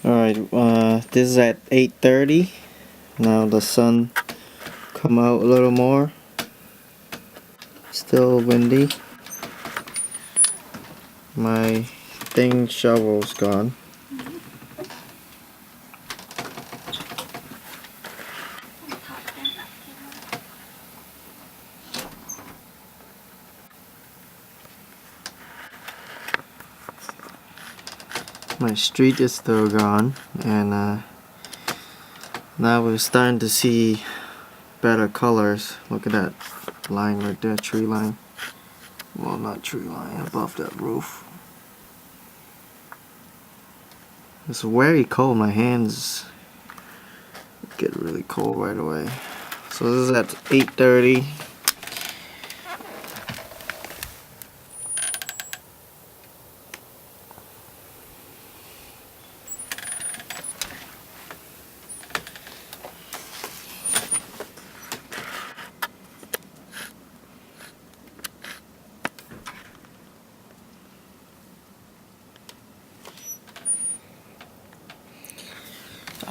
Alright, this is at 8:30. Now the sun come out a little more. Still windy. My shovel's gone. My street is still gone, and now we're starting to see better colors. Look at that line right there, tree line. Well, not tree line, above that roof. It's very cold. My hands get really cold right away. So this is at 8:30.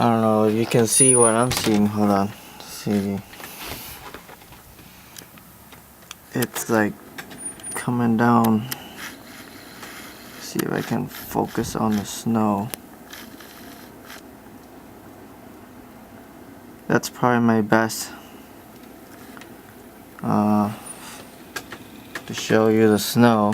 I don't know if you can see what I'm seeing. Hold on. See. It's like coming down. See if I can focus on the snow. That's probably my best to show you the snow.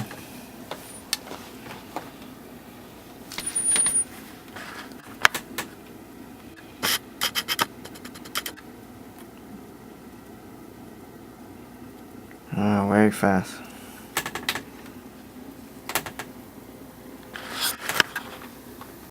Very fast.